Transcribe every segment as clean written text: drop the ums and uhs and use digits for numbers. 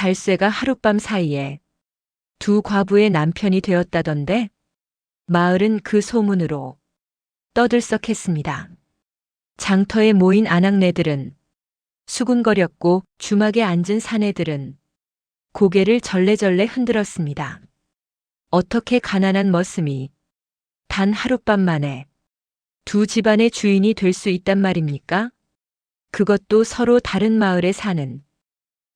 달쇠가 하룻밤 사이에 두 과부의 남편이 되었다던데 마을은 그 소문으로 떠들썩했습니다. 장터에 모인 아낙네들은 수군거렸고 주막에 앉은 사내들은 고개를 절레절레 흔들었습니다. 어떻게 가난한 머슴이 단 하룻밤 만에 두 집안의 주인이 될 수 있단 말입니까? 그것도 서로 다른 마을에 사는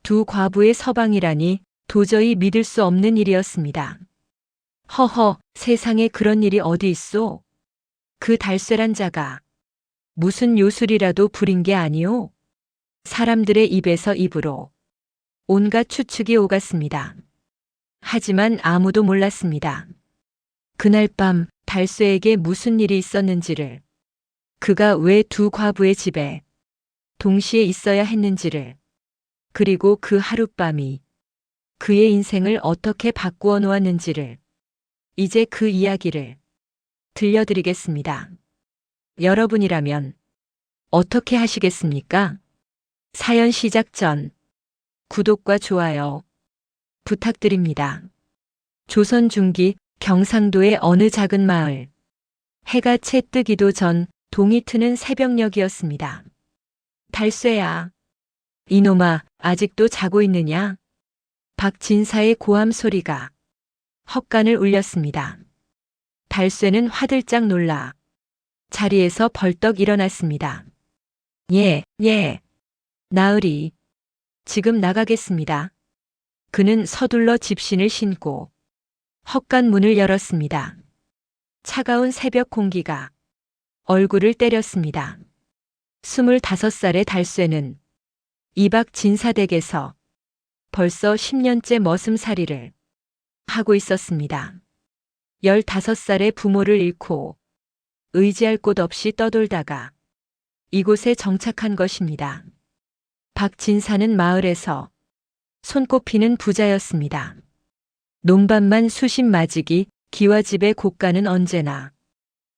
두 과부의 서방이라니 도저히 믿을 수 없는 일이었습니다. 허허, 세상에 그런 일이 어디 있소? 그 달쇠란 자가 무슨 요술이라도 부린 게 아니오? 사람들의 입에서 입으로 온갖 추측이 오갔습니다. 하지만 아무도 몰랐습니다. 그날 밤 달쇠에게 무슨 일이 있었는지를, 그가 왜 두 과부의 집에 동시에 있어야 했는지를, 그리고 그 하룻밤이 그의 인생을 어떻게 바꾸어 놓았는지를 이제 그 이야기를 들려드리겠습니다. 여러분이라면 어떻게 하시겠습니까? 사연 시작 전 구독과 좋아요 부탁드립니다. 조선 중기 경상도의 어느 작은 마을. 해가 채 뜨기도 전 동이 트는 새벽녘이었습니다. 달쇠야, 이놈아, 아직도 자고 있느냐? 박진사의 고함 소리가 헛간을 울렸습니다. 달쇠는 화들짝 놀라 자리에서 벌떡 일어났습니다. 예, 나으리. 지금 나가겠습니다. 그는 서둘러 집신을 신고 헛간 문을 열었습니다. 차가운 새벽 공기가 얼굴을 때렸습니다. 25살의 달쇠는 이박 진사댁에서 벌써 10년째 머슴살이를 하고 있었습니다. 15살의 부모를 잃고 의지할 곳 없이 떠돌다가 이곳에 정착한 것입니다. 박진사는 마을에서 손꼽히는 부자였습니다. 논밭만 수십 마지기, 기와집의 곳간은 언제나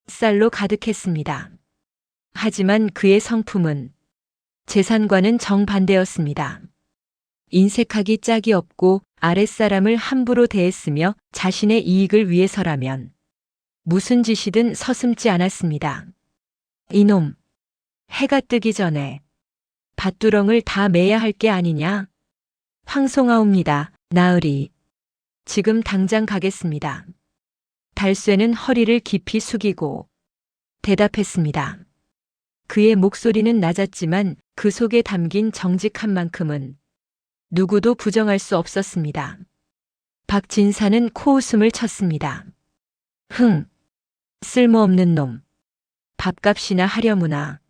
쌀로 가득했습니다. 하지만 그의 성품은 재산과는 정반대였습니다. 인색하기 짝이 없고 아랫사람을 함부로 대했으며 자신의 이익을 위해서라면 무슨 짓이든 서슴지 않았습니다. 이놈, 해가 뜨기 전에 밭두렁을 다 매야 할 게 아니냐? 황송하옵니다, 나으리. 지금 당장 가겠습니다. 달쇠는 허리를 깊이 숙이고 대답했습니다. 그의 목소리는 낮았지만 그 속에 담긴 정직한 만큼은 누구도 부정할 수 없었습니다. 박진사는 코웃음을 쳤습니다. 흥, 쓸모없는 놈. 밥값이나 하려무나.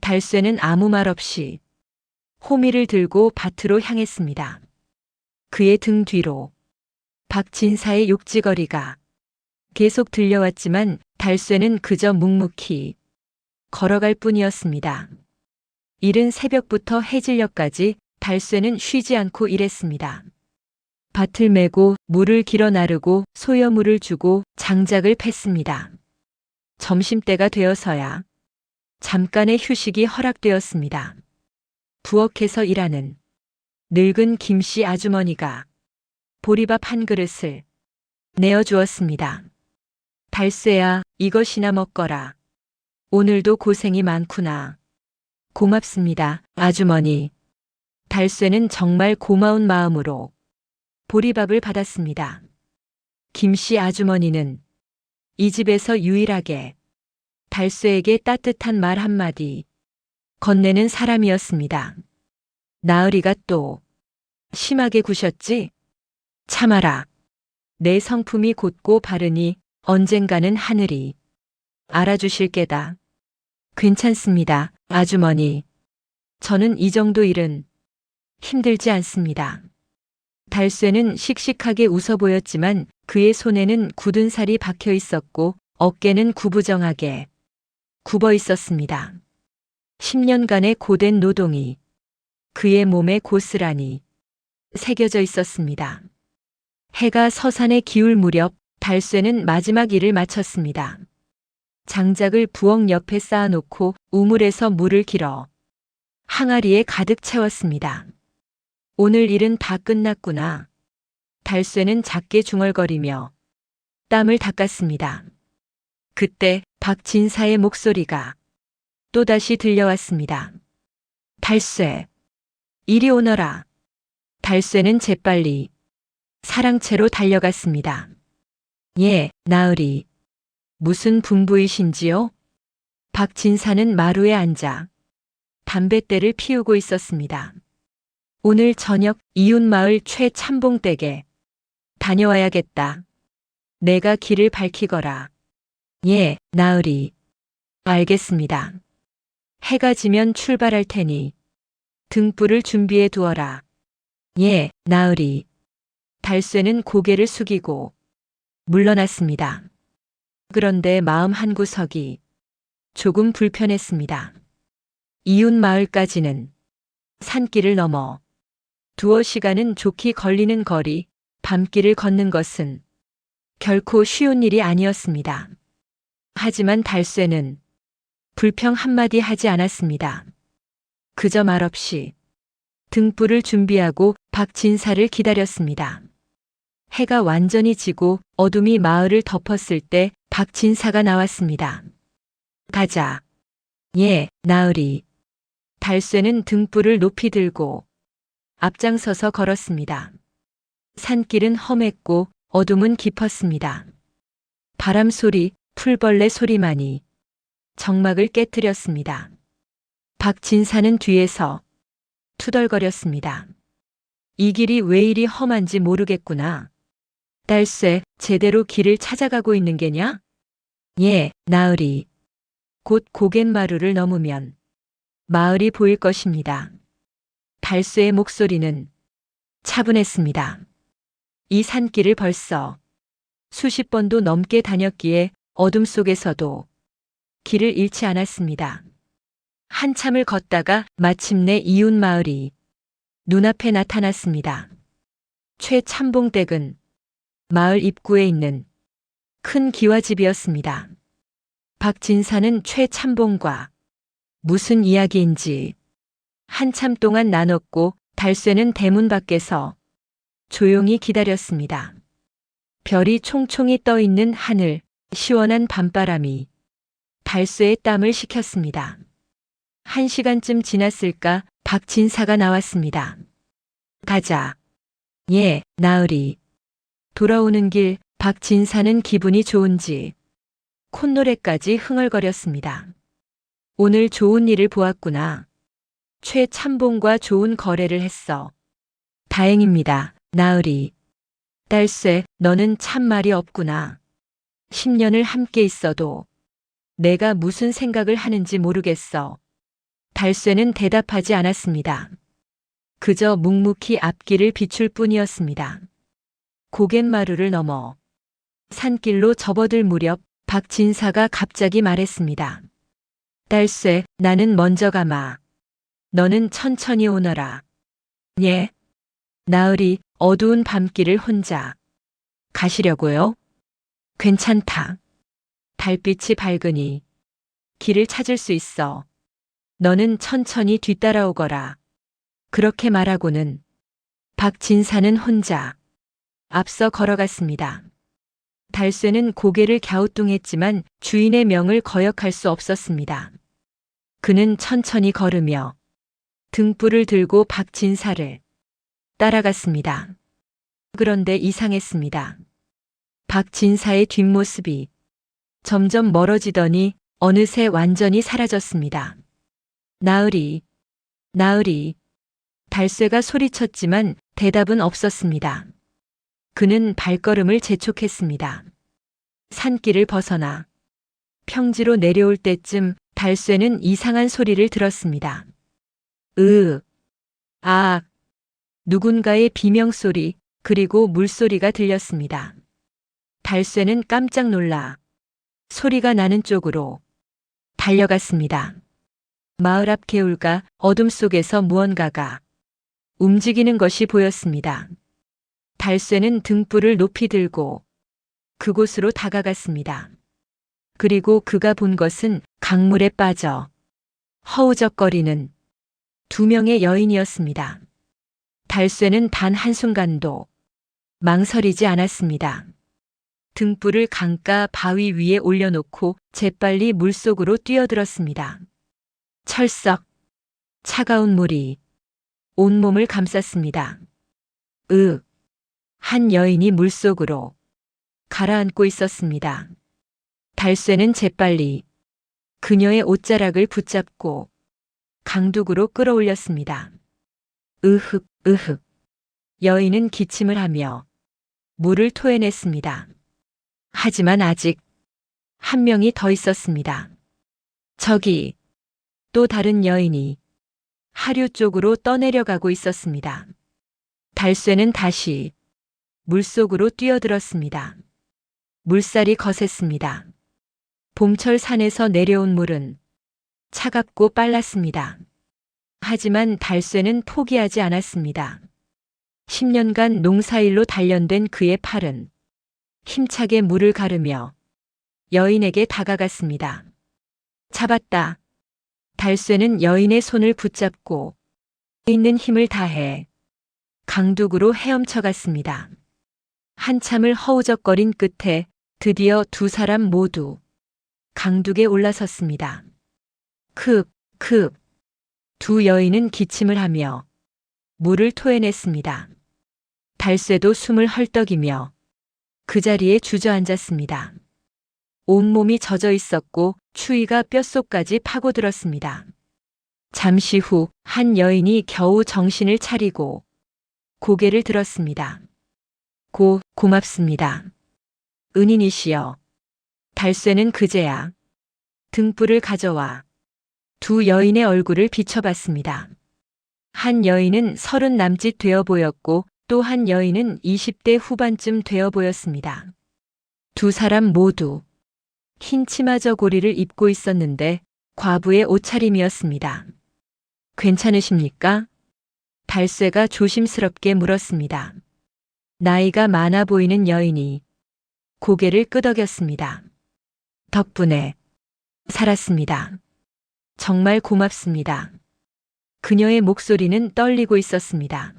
달쇠는 아무 말 없이 호미를 들고 밭으로 향했습니다. 그의 등 뒤로 박진사의 욕지거리가 계속 들려왔지만 달쇠는 그저 묵묵히 걸어갈 뿐이었습니다. 이른 새벽부터 해질녘까지 달쇠는 쉬지 않고 일했습니다. 밭을 메고 물을 길어 나르고 소여물을 주고 장작을 팼습니다. 점심때가 되어서야 잠깐의 휴식이 허락되었습니다. 부엌에서 일하는 늙은 김씨 아주머니가 보리밥 한 그릇을 내어주었습니다. 달쇠야, 이것이나 먹거라. 오늘도 고생이 많구나. 고맙습니다, 아주머니. 달쇠는 정말 고마운 마음으로 보리밥을 받았습니다. 김씨 아주머니는 이 집에서 유일하게 달쇠에게 따뜻한 말 한마디 건네는 사람이었습니다. 나으리가 또 심하게 구셨지? 참아라. 내 성품이 곧고 바르니 언젠가는 하늘이 알아주실 게다. 괜찮습니다, 아주머니. 저는 이 정도 일은 힘들지 않습니다. 달쇠는 씩씩하게 웃어 보였지만 그의 손에는 굳은 살이 박혀 있었고 어깨는 구부정하게 굽어 있었습니다. 10년간의 고된 노동이 그의 몸에 고스란히 새겨져 있었습니다. 해가 서산에 기울 무렵 달쇠는 마지막 일을 마쳤습니다. 장작을 부엌 옆에 쌓아놓고 우물에서 물을 길어 항아리에 가득 채웠습니다. 오늘 일은 다 끝났구나. 달쇠는 작게 중얼거리며 땀을 닦았습니다. 그때 박진사의 목소리가 또다시 들려왔습니다. 달쇠, 이리 오너라. 달쇠는 재빨리 사랑채로 달려갔습니다. 예, 나으리. 무슨 분부이신지요? 박진사는 마루에 앉아 담뱃대를 피우고 있었습니다. 오늘 저녁 이웃마을 최참봉 댁에 다녀와야겠다. 내가 길을 밝히거라. 예, 나으리. 알겠습니다. 해가 지면 출발할 테니 등불을 준비해 두어라. 예, 나으리. 달쇠는 고개를 숙이고 물러났습니다. 그런데 마음 한구석이 조금 불편했습니다. 이웃 마을까지는 산길을 넘어 두어 시간은 좋게 걸리는 거리, 밤길을 걷는 것은 결코 쉬운 일이 아니었습니다. 하지만 달쇠는 불평 한마디 하지 않았습니다. 그저 말없이 등불을 준비하고 박진사를 기다렸습니다. 해가 완전히 지고 어둠이 마을을 덮었을 때 박진사가 나왔습니다. 가자. 예, 나으리. 달쇠는 등불을 높이 들고 앞장서서 걸었습니다. 산길은 험했고 어둠은 깊었습니다. 바람 소리, 풀벌레 소리만이 정막을 깨뜨렸습니다. 박진사는 뒤에서 투덜거렸습니다. 이 길이 왜 이리 험한지 모르겠구나. 달쇠, 제대로 길을 찾아가고 있는 게냐? 예, 나으리. 곧 고갯마루를 넘으면 마을이 보일 것입니다. 달쇠의 목소리는 차분했습니다. 이 산길을 벌써 수십 번도 넘게 다녔기에 어둠 속에서도 길을 잃지 않았습니다. 한참을 걷다가 마침내 이웃 마을이 눈앞에 나타났습니다. 최참봉댁은 마을 입구에 있는 큰 기와집이었습니다. 박진사는 최참봉과 무슨 이야기인지 한참 동안 나눴고 달쇠는 대문 밖에서 조용히 기다렸습니다. 별이 총총히 떠 있는 하늘, 시원한 밤바람이 달쇠의 땀을 식혔습니다. 1시간쯤 지났을까 박진사가 나왔습니다. 가자. 예, 나으리. 돌아오는 길 박진사는 기분이 좋은지 콧노래까지 흥얼거렸습니다. 오늘 좋은 일을 보았구나. 최참봉과 좋은 거래를 했어. 다행입니다, 나으리. 달쇠, 너는 참 말이 없구나. 10년을 함께 있어도 내가 무슨 생각을 하는지 모르겠어. 달쇠는 대답하지 않았습니다. 그저 묵묵히 앞길을 비출 뿐이었습니다. 고갯마루를 넘어 산길로 접어들 무렵 박진사가 갑자기 말했습니다. 달쇠, 나는 먼저 가마. 너는 천천히 오너라. 예. 나으리, 어두운 밤길을 혼자 가시려고요? 괜찮다. 달빛이 밝으니 길을 찾을 수 있어. 너는 천천히 뒤따라오거라. 그렇게 말하고는 박진사는 혼자 앞서 걸어갔습니다. 달쇠는 고개를 갸우뚱했지만 주인의 명을 거역할 수 없었습니다. 그는 천천히 걸으며 등불을 들고 박진사를 따라갔습니다. 그런데 이상했습니다. 박진사의 뒷모습이 점점 멀어지더니 어느새 완전히 사라졌습니다. 나으리, 나으리. 달쇠가 소리쳤지만 대답은 없었습니다. 그는 발걸음을 재촉했습니다. 산길을 벗어나 평지로 내려올 때쯤 달쇠는 이상한 소리를 들었습니다. 아, 누군가의 비명소리 그리고 물소리가 들렸습니다. 달쇠는 깜짝 놀라 소리가 나는 쪽으로 달려갔습니다. 마을 앞 개울가 어둠 속에서 무언가가 움직이는 것이 보였습니다. 달쇠는 등불을 높이 들고 그곳으로 다가갔습니다. 그리고 그가 본 것은 강물에 빠져 허우적거리는 두 명의 여인이었습니다. 달쇠는 단 한순간도 망설이지 않았습니다. 등불을 강가 바위 위에 올려놓고 재빨리 물속으로 뛰어들었습니다. 철썩 차가운 물이 온몸을 감쌌습니다. 한 여인이 물속으로 가라앉고 있었습니다. 달쇠는 재빨리 그녀의 옷자락을 붙잡고 강둑으로 끌어올렸습니다. 으흑, 으흑. 여인은 기침을 하며 물을 토해냈습니다. 하지만 아직 한 명이 더 있었습니다. 저기 또 다른 여인이 하류 쪽으로 떠내려가고 있었습니다. 달쇠는 다시 물속으로 뛰어들었습니다. 물살이 거셌습니다. 봄철 산에서 내려온 물은 차갑고 빨랐습니다. 하지만 달쇠는 포기하지 않았습니다. 10년간 농사일로 단련된 그의 팔은 힘차게 물을 가르며 여인에게 다가갔습니다. 잡았다. 달쇠는 여인의 손을 붙잡고 있는 힘을 다해 강둑으로 헤엄쳐 갔습니다. 한참을 허우적거린 끝에 드디어 두 사람 모두 강둑에 올라섰습니다. 두 여인은 기침을 하며 물을 토해냈습니다. 달쇠도 숨을 헐떡이며 그 자리에 주저앉았습니다. 온몸이 젖어 있었고 추위가 뼛속까지 파고들었습니다. 잠시 후 한 여인이 겨우 정신을 차리고 고개를 들었습니다. 고맙습니다. 은인이시여. 달쇠는 그제야 등불을 가져와 두 여인의 얼굴을 비춰봤습니다. 한 여인은 30 남짓 되어 보였고 또 한 여인은 20대 후반쯤 되어 보였습니다. 두 사람 모두 흰 치마 저고리를 입고 있었는데 과부의 옷차림이었습니다. 괜찮으십니까? 달쇠가 조심스럽게 물었습니다. 나이가 많아 보이는 여인이 고개를 끄덕였습니다. 덕분에 살았습니다. 정말 고맙습니다. 그녀의 목소리는 떨리고 있었습니다.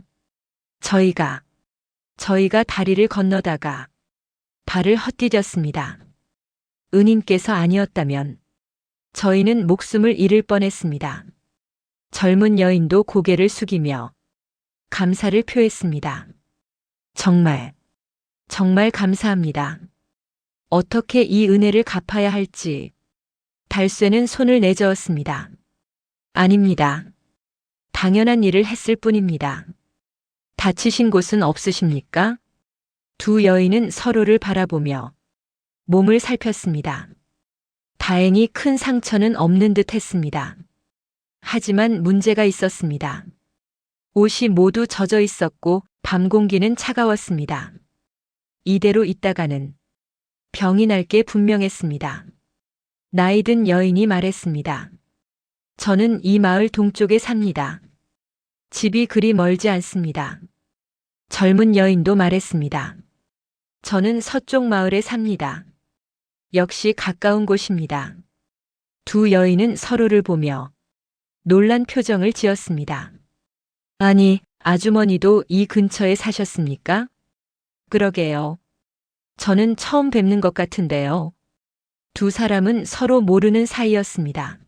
저희가 다리를 건너다가 발을 헛디뎠습니다. 은인께서 아니었다면 저희는 목숨을 잃을 뻔했습니다. 젊은 여인도 고개를 숙이며 감사를 표했습니다. 정말 감사합니다. 어떻게 이 은혜를 갚아야 할지 달쇠는 손을 내저었습니다. 아닙니다. 당연한 일을 했을 뿐입니다. 다치신 곳은 없으십니까? 두 여인은 서로를 바라보며 몸을 살폈습니다. 다행히 큰 상처는 없는 듯 했습니다. 하지만 문제가 있었습니다. 옷이 모두 젖어 있었고 밤 공기는 차가웠습니다. 이대로 있다가는 병이 날 게 분명했습니다. 나이든 여인이 말했습니다. 저는 이 마을 동쪽에 삽니다. 집이 그리 멀지 않습니다. 젊은 여인도 말했습니다. 저는 서쪽 마을에 삽니다. 역시 가까운 곳입니다. 두 여인은 서로를 보며 놀란 표정을 지었습니다. 아니, 아주머니도 이 근처에 사셨습니까? 그러게요. 저는 처음 뵙는 것 같은데요. 두 사람은 서로 모르는 사이였습니다.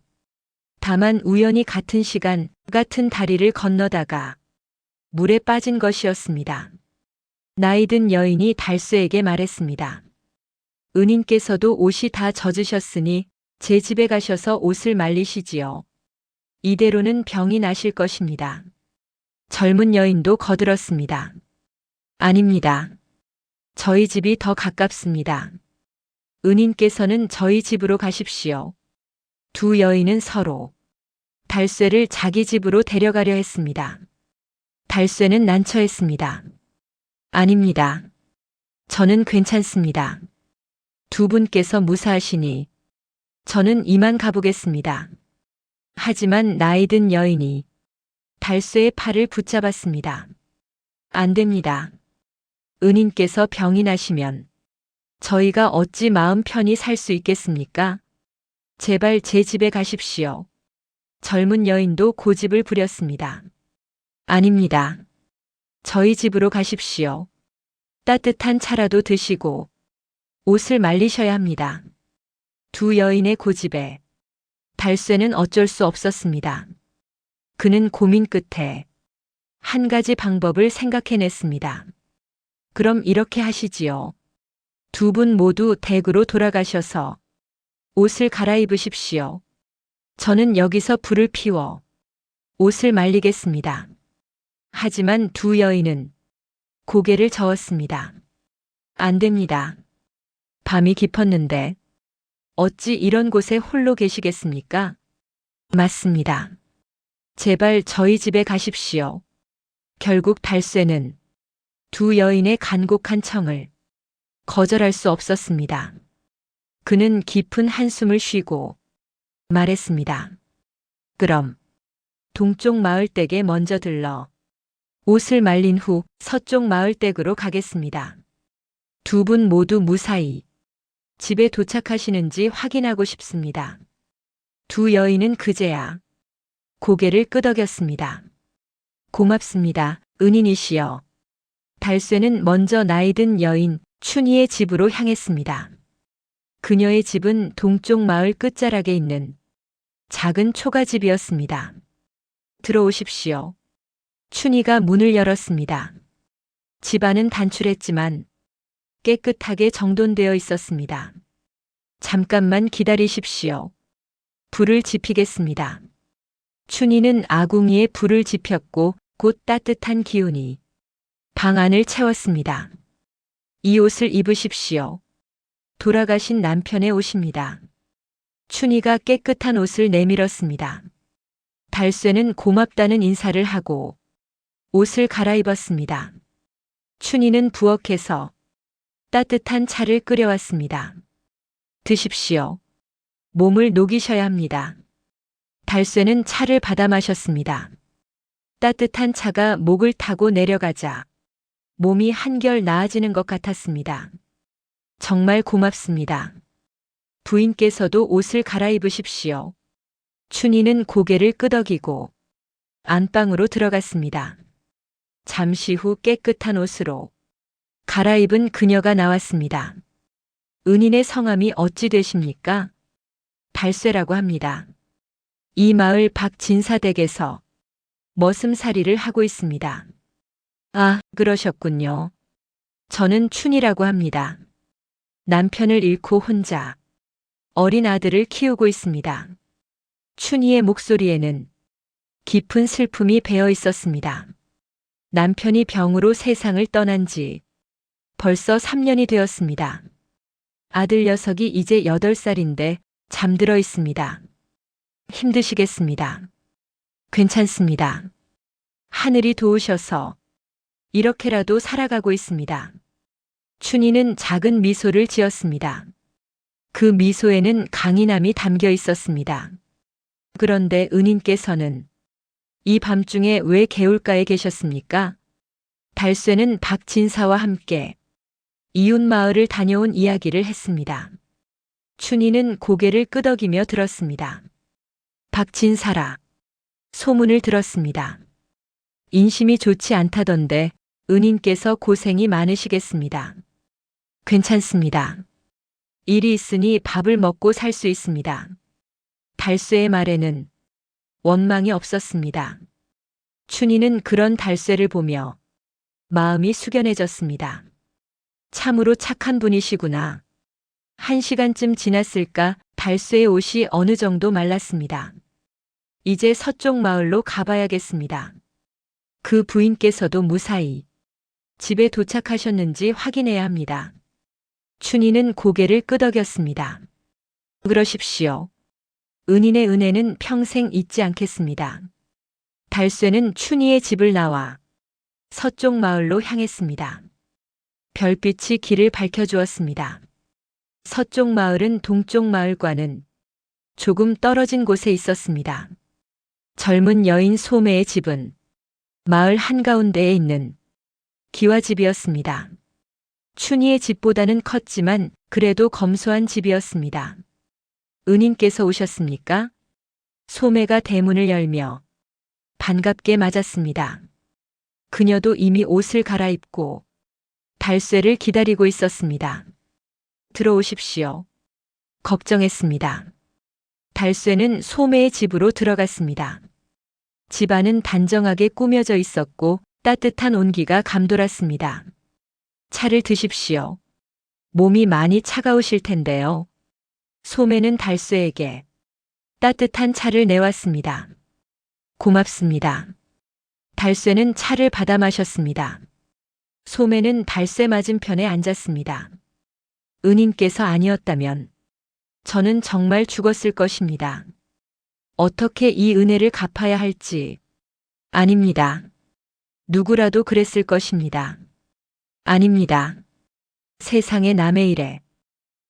다만 우연히 같은 시간, 같은 다리를 건너다가 물에 빠진 것이었습니다. 나이든 여인이 달쇠에게 말했습니다. 은인께서도 옷이 다 젖으셨으니 제 집에 가셔서 옷을 말리시지요. 이대로는 병이 나실 것입니다. 젊은 여인도 거들었습니다. 아닙니다. 저희 집이 더 가깝습니다. 은인께서는 저희 집으로 가십시오. 두 여인은 서로 달쇠를 자기 집으로 데려가려 했습니다. 달쇠는 난처했습니다. 아닙니다. 저는 괜찮습니다. 두 분께서 무사하시니 저는 이만 가보겠습니다. 하지만 나이든 여인이 달쇠의 팔을 붙잡았습니다. 안 됩니다. 은인께서 병이 나시면 저희가 어찌 마음 편히 살 수 있겠습니까? 제발 제 집에 가십시오. 젊은 여인도 고집을 부렸습니다. 아닙니다. 저희 집으로 가십시오. 따뜻한 차라도 드시고 옷을 말리셔야 합니다. 두 여인의 고집에 달쇠는 어쩔 수 없었습니다. 그는 고민 끝에 한 가지 방법을 생각해냈습니다. 그럼 이렇게 하시지요. 두 분 모두 댁으로 돌아가셔서 옷을 갈아입으십시오. 저는 여기서 불을 피워 옷을 말리겠습니다. 하지만 두 여인은 고개를 저었습니다. 안 됩니다. 밤이 깊었는데 어찌 이런 곳에 홀로 계시겠습니까? 맞습니다. 제발 저희 집에 가십시오. 결국 달쇠는 두 여인의 간곡한 청을 거절할 수 없었습니다. 그는 깊은 한숨을 쉬고 말했습니다. 그럼 동쪽 마을댁에 먼저 들러 옷을 말린 후 서쪽 마을댁으로 가겠습니다. 두 분 모두 무사히 집에 도착하시는지 확인하고 싶습니다. 두 여인은 그제야 고개를 끄덕였습니다. 고맙습니다, 은인이시여. 달쇠는 먼저 나이든 여인 춘희의 집으로 향했습니다. 그녀의 집은 동쪽 마을 끝자락에 있는 작은 초가집이었습니다. 들어오십시오. 춘희가 문을 열었습니다. 집안은 단출했지만 깨끗하게 정돈되어 있었습니다. 잠깐만 기다리십시오. 불을 지피겠습니다. 춘희는 아궁이에 불을 지폈고 곧 따뜻한 기운이 방 안을 채웠습니다. 이 옷을 입으십시오. 돌아가신 남편의 옷입니다. 춘희가 깨끗한 옷을 내밀었습니다. 달쇠는 고맙다는 인사를 하고 옷을 갈아입었습니다. 춘희는 부엌에서 따뜻한 차를 끓여왔습니다. 드십시오. 몸을 녹이셔야 합니다. 달쇠는 차를 받아 마셨습니다. 따뜻한 차가 목을 타고 내려가자 몸이 한결 나아지는 것 같았습니다. 정말 고맙습니다. 부인께서도 옷을 갈아입으십시오. 춘희는 고개를 끄덕이고 안방으로 들어갔습니다. 잠시 후 깨끗한 옷으로 갈아입은 그녀가 나왔습니다. 은인의 성함이 어찌 되십니까? 달쇠라고 합니다. 이 마을 박진사댁에서 머슴살이를 하고 있습니다. 아, 그러셨군요. 저는 춘이라고 합니다. 남편을 잃고 혼자 어린 아들을 키우고 있습니다. 춘희의 목소리에는 깊은 슬픔이 배어 있었습니다. 남편이 병으로 세상을 떠난 지 벌써 3년이 되었습니다. 아들 녀석이 이제 8살인데 잠들어 있습니다. 힘드시겠습니다. 괜찮습니다. 하늘이 도우셔서 이렇게라도 살아가고 있습니다. 춘희는 작은 미소를 지었습니다. 그 미소에는 강인함이 담겨 있었습니다. 그런데 은인께서는 이 밤중에 왜 개울가에 계셨습니까? 달쇠는 박진사와 함께 이웃 마을을 다녀온 이야기를 했습니다. 춘희는 고개를 끄덕이며 들었습니다. 박진사라. 소문을 들었습니다. 인심이 좋지 않다던데 은인께서 고생이 많으시겠습니다. 괜찮습니다. 일이 있으니 밥을 먹고 살 수 있습니다. 달쇠의 말에는 원망이 없었습니다. 춘희는 그런 달쇠를 보며 마음이 숙연해졌습니다. 참으로 착한 분이시구나. 1시간쯤 지났을까 달쇠의 옷이 어느 정도 말랐습니다. 이제 서쪽 마을로 가봐야겠습니다. 그 부인께서도 무사히 집에 도착하셨는지 확인해야 합니다. 춘희는 고개를 끄덕였습니다. 그러십시오. 은인의 은혜는 평생 잊지 않겠습니다. 달쇠는 춘희의 집을 나와 서쪽 마을로 향했습니다. 별빛이 길을 밝혀주었습니다. 서쪽 마을은 동쪽 마을과는 조금 떨어진 곳에 있었습니다. 젊은 여인 소매의 집은 마을 한가운데에 있는 기와집이었습니다. 춘희의 집보다는 컸지만 그래도 검소한 집이었습니다. 은인께서 오셨습니까? 소매가 대문을 열며 반갑게 맞았습니다. 그녀도 이미 옷을 갈아입고 달쇠를 기다리고 있었습니다. 들어오십시오. 걱정했습니다. 달쇠는 소매의 집으로 들어갔습니다. 집안은 단정하게 꾸며져 있었고 따뜻한 온기가 감돌았습니다. 차를 드십시오. 몸이 많이 차가우실 텐데요. 소매는 달쇠에게 따뜻한 차를 내왔습니다. 고맙습니다. 달쇠는 차를 받아 마셨습니다. 소매는 달쇠 맞은편에 앉았습니다. 은인께서 아니었다면 저는 정말 죽었을 것입니다. 어떻게 이 은혜를 갚아야 할지. 아닙니다. 누구라도 그랬을 것입니다. 아닙니다. 세상에 남의 일에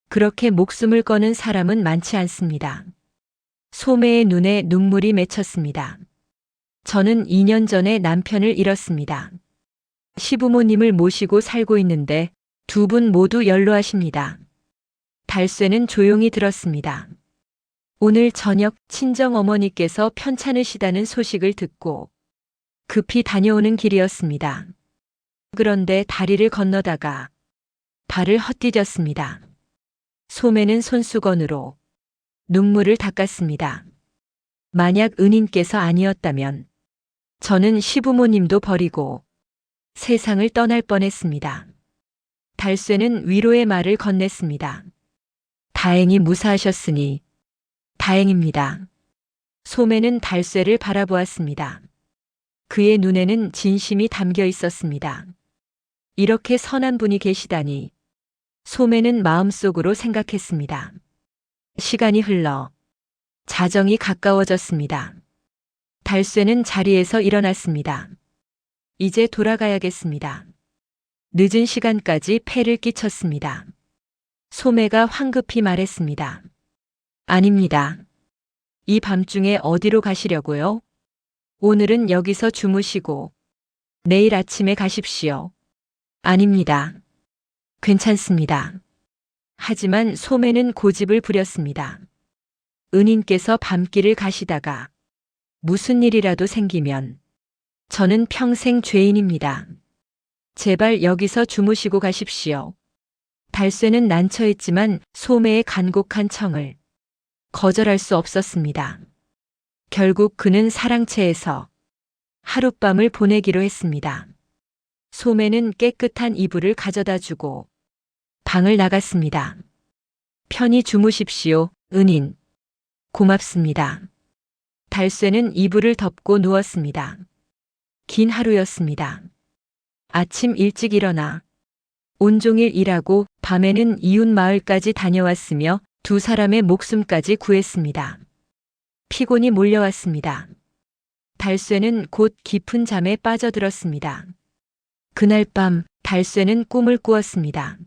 그렇게 목숨을 거는 사람은 많지 않습니다. 소매의 눈에 눈물이 맺혔습니다. 저는 2년 전에 남편을 잃었습니다. 시부모님을 모시고 살고 있는데 두 분 모두 연로하십니다. 달쇠는 조용히 들었습니다. 오늘 저녁 친정어머니께서 편찮으시다는 소식을 듣고 급히 다녀오는 길이었습니다. 그런데 다리를 건너다가 발을 헛디뎠습니다. 소매는 손수건으로 눈물을 닦았습니다. 만약 은인께서 아니었다면 저는 시부모님도 버리고 세상을 떠날 뻔했습니다. 달쇠는 위로의 말을 건넸습니다. 다행히 무사하셨으니 다행입니다. 소매는 달쇠를 바라보았습니다. 그의 눈에는 진심이 담겨 있었습니다. 이렇게 선한 분이 계시다니. 소매는 마음속으로 생각했습니다. 시간이 흘러 자정이 가까워졌습니다. 달쇠는 자리에서 일어났습니다. 이제 돌아가야겠습니다. 늦은 시간까지 폐를 끼쳤습니다. 소매가 황급히 말했습니다. 아닙니다. 이 밤중에 어디로 가시려고요? 오늘은 여기서 주무시고 내일 아침에 가십시오. 아닙니다. 괜찮습니다. 하지만 소매는 고집을 부렸습니다. 은인께서 밤길을 가시다가 무슨 일이라도 생기면 저는 평생 죄인입니다. 제발 여기서 주무시고 가십시오. 달쇠는 난처했지만 소매의 간곡한 청을 거절할 수 없었습니다. 결국 그는 사랑채에서 하룻밤을 보내기로 했습니다. 소매는 깨끗한 이불을 가져다 주고 방을 나갔습니다. 편히 주무십시오, 은인. 고맙습니다. 달쇠는 이불을 덮고 누웠습니다. 긴 하루였습니다. 아침 일찍 일어나 온종일 일하고 밤에는 이웃 마을까지 다녀왔으며 두 사람의 목숨까지 구했습니다. 피곤이 몰려왔습니다. 달쇠는 곧 깊은 잠에 빠져들었습니다. 그날 밤 달쇠는 꿈을 꾸었습니다.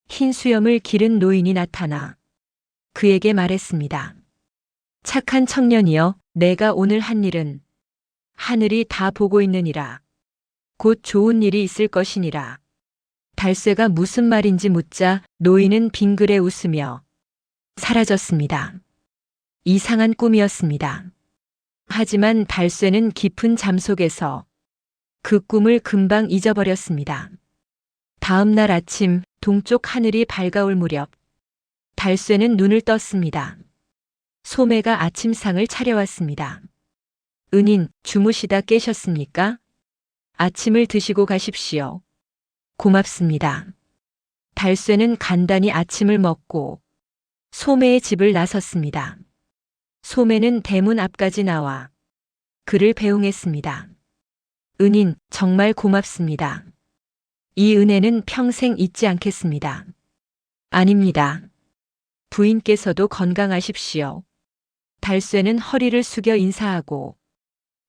흰 수염을 기른 노인이 나타나 그에게 말했습니다. 착한 청년이여, 내가 오늘 한 일은 하늘이 다 보고 있느니라. 곧 좋은 일이 있을 것이니라. 달쇠가 무슨 말인지 묻자 노인은 빙그레 웃으며 사라졌습니다. 이상한 꿈이었습니다. 하지만 달쇠는 깊은 잠 속에서 그 꿈을 금방 잊어버렸습니다. 다음 날 아침 동쪽 하늘이 밝아올 무렵 달쇠는 눈을 떴습니다. 소매가 아침상을 차려왔습니다. 은인, 주무시다 깨셨습니까? 아침을 드시고 가십시오. 고맙습니다. 달쇠는 간단히 아침을 먹고 소매의 집을 나섰습니다. 소매는 대문 앞까지 나와 그를 배웅했습니다. 은인, 정말 고맙습니다. 이 은혜는 평생 잊지 않겠습니다. 아닙니다. 부인께서도 건강하십시오. 달쇠는 허리를 숙여 인사하고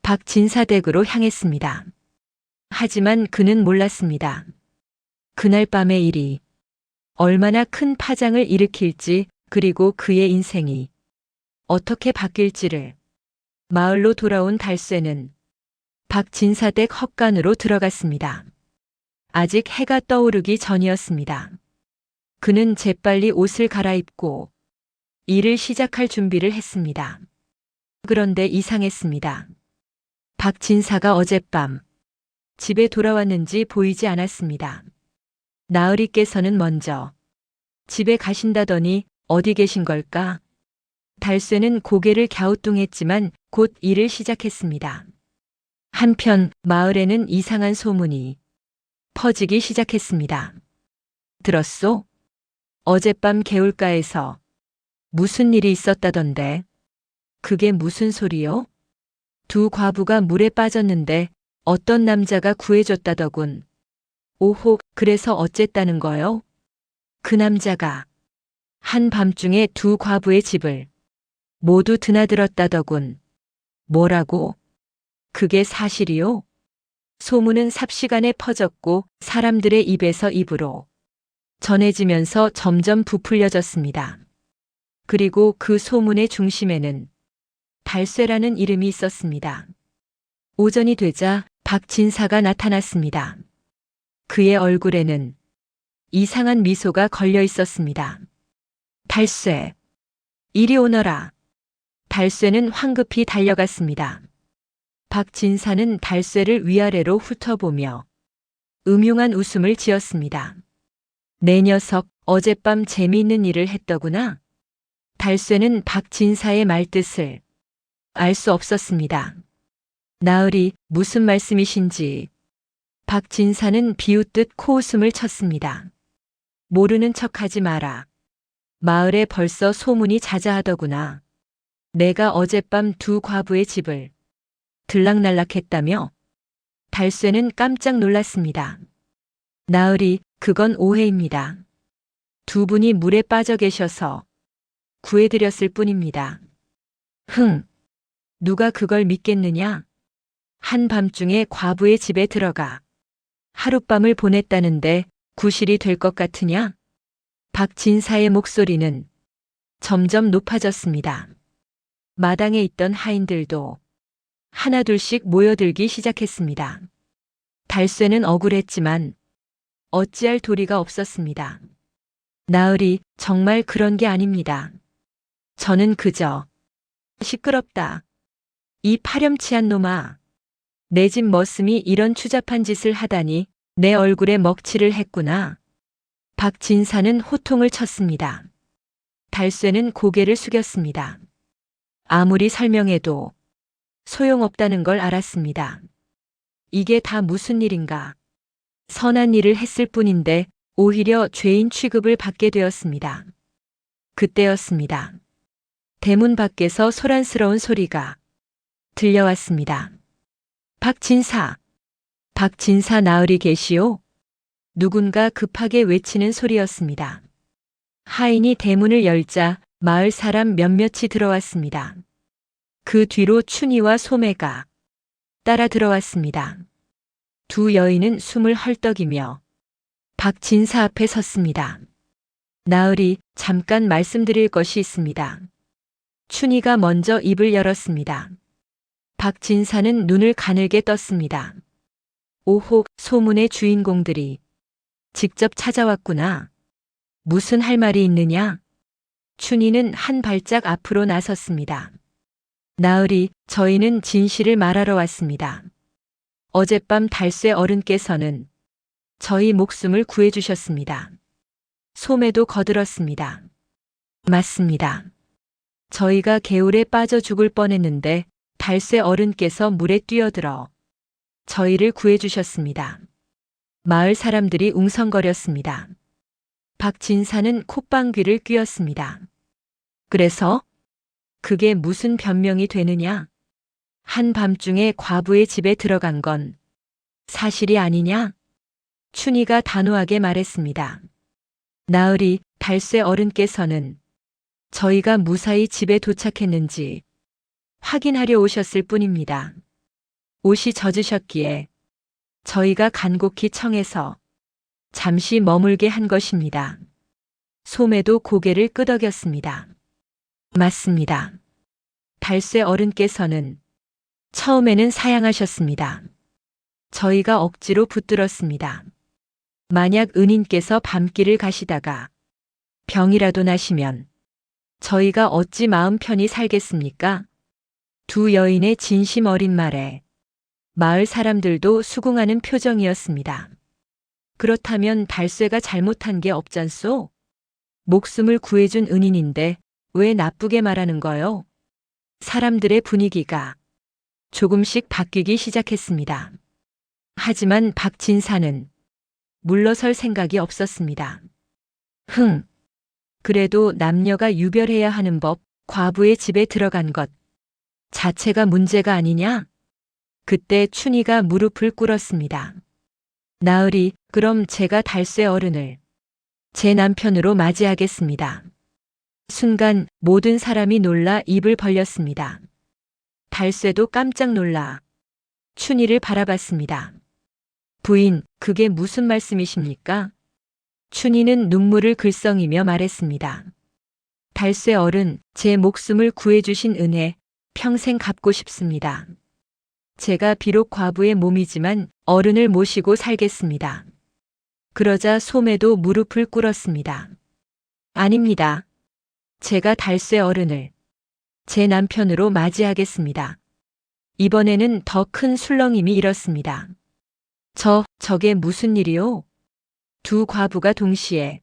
박진사댁으로 향했습니다. 하지만 그는 몰랐습니다. 그날 밤의 일이 얼마나 큰 파장을 일으킬지, 그리고 그의 인생이 어떻게 바뀔지를. 마을로 돌아온 달쇠는 박진사댁 헛간으로 들어갔습니다. 아직 해가 떠오르기 전이었습니다. 그는 재빨리 옷을 갈아입고 일을 시작할 준비를 했습니다. 그런데 이상했습니다. 박진사가 어젯밤 집에 돌아왔는지 보이지 않았습니다. 나으리께서는 먼저 집에 가신다더니 어디 계신 걸까? 달쇠는 고개를 갸우뚱했지만 곧 일을 시작했습니다. 한편 마을에는 이상한 소문이 퍼지기 시작했습니다. 들었소? 어젯밤 개울가에서 무슨 일이 있었다던데. 그게 무슨 소리요? 두 과부가 물에 빠졌는데 어떤 남자가 구해줬다더군. 오호, 그래서 어쨌다는 거요? 그 남자가 한밤중에 두 과부의 집을 모두 드나들었다더군. 뭐라고? 그게 사실이요? 소문은 삽시간에 퍼졌고 사람들의 입에서 입으로 전해지면서 점점 부풀려졌습니다. 그리고 그 소문의 중심에는 달쇠라는 이름이 있었습니다. 오전이 되자 박진사가 나타났습니다. 그의 얼굴에는 이상한 미소가 걸려 있었습니다. 달쇠, 이리 오너라. 달쇠는 황급히 달려갔습니다. 박진사는 달쇠를 위아래로 훑어보며 음흉한 웃음을 지었습니다. 내 녀석, 어젯밤 재미있는 일을 했더구나. 달쇠는 박진사의 말뜻을 알 수 없었습니다. 나으리, 무슨 말씀이신지. 박진사는 비웃듯 코웃음을 쳤습니다. 모르는 척하지 마라. 마을에 벌써 소문이 자자하더구나. 내가 어젯밤 두 과부의 집을 들락날락했다며? 달쇠는 깜짝 놀랐습니다. 나으리, 그건 오해입니다. 두 분이 물에 빠져 계셔서 구해드렸을 뿐입니다. 흥, 누가 그걸 믿겠느냐? 한밤중에 과부의 집에 들어가 하룻밤을 보냈다는데 구실이 될 것 같으냐? 박진사의 목소리는 점점 높아졌습니다. 마당에 있던 하인들도 하나둘씩 모여들기 시작했습니다. 달쇠는 억울했지만 어찌할 도리가 없었습니다. 나으리, 정말 그런 게 아닙니다. 저는 그저 시끄럽다. 이 파렴치한 놈아. 내 집 머슴이 이런 추잡한 짓을 하다니 내 얼굴에 먹칠을 했구나. 박진사는 호통을 쳤습니다. 달쇠는 고개를 숙였습니다. 아무리 설명해도 소용없다는 걸 알았습니다. 이게 다 무슨 일인가. 선한 일을 했을 뿐인데 오히려 죄인 취급을 받게 되었습니다. 그때였습니다. 대문 밖에서 소란스러운 소리가 들려왔습니다. 박진사, 박진사 나으리 계시오? 누군가 급하게 외치는 소리였습니다. 하인이 대문을 열자 마을 사람 몇몇이 들어왔습니다. 그 뒤로 춘희와 소매가 따라 들어왔습니다. 두 여인은 숨을 헐떡이며 박진사 앞에 섰습니다. 나으리, 잠깐 말씀드릴 것이 있습니다. 춘희가 먼저 입을 열었습니다. 박진사는 눈을 가늘게 떴습니다. 오호, 소문의 주인공들이 직접 찾아왔구나. 무슨 할 말이 있느냐? 춘희는 한 발짝 앞으로 나섰습니다. 나으리, 저희는 진실을 말하러 왔습니다. 어젯밤 달쇠 어른께서는 저희 목숨을 구해주셨습니다. 소매도 거들었습니다. 맞습니다. 저희가 개울에 빠져 죽을 뻔했는데 달쇠 어른께서 물에 뛰어들어 저희를 구해주셨습니다. 마을 사람들이 웅성거렸습니다. 박진사는 콧방귀를 뀌었습니다. 그래서? 그게 무슨 변명이 되느냐? 한밤중에 과부의 집에 들어간 건 사실이 아니냐? 춘희가 단호하게 말했습니다. 나으리, 달쇠 어른께서는 저희가 무사히 집에 도착했는지 확인하려 오셨을 뿐입니다. 옷이 젖으셨기에 저희가 간곡히 청해서 잠시 머물게 한 것입니다. 소매도 고개를 끄덕였습니다. 맞습니다. 달쇠 어른께서는 처음에는 사양하셨습니다. 저희가 억지로 붙들었습니다. 만약 은인께서 밤길을 가시다가 병이라도 나시면 저희가 어찌 마음 편히 살겠습니까? 두 여인의 진심 어린 말에 마을 사람들도 수긍하는 표정이었습니다. 그렇다면 달쇠가 잘못한 게 없잖소? 목숨을 구해준 은인인데 왜 나쁘게 말하는 거요? 사람들의 분위기가 조금씩 바뀌기 시작했습니다. 하지만 박진사는 물러설 생각이 없었습니다. 그래도 남녀가 유별해야 하는 법, 과부의 집에 들어간 것 자체가 문제가 아니냐? 그때 춘희가 무릎을 꿇었습니다. 나으리, 그럼 제가 달쇠 어른을 제 남편으로 맞이하겠습니다. 순간 모든 사람이 놀라 입을 벌렸습니다. 달쇠도 깜짝 놀라 춘희를 바라봤습니다. 부인, 그게 무슨 말씀이십니까? 춘희는 눈물을 글썽이며 말했습니다. 달쇠 어른, 제 목숨을 구해주신 은혜 평생 갚고 싶습니다. 제가 비록 과부의 몸이지만 어른을 모시고 살겠습니다. 그러자 소매도 무릎을 꿇었습니다. 아닙니다. 제가 달쇠 어른을 제 남편으로 맞이하겠습니다. 이번에는 더 큰 술렁임이 일었습니다. 저게 무슨 일이요? 두 과부가 동시에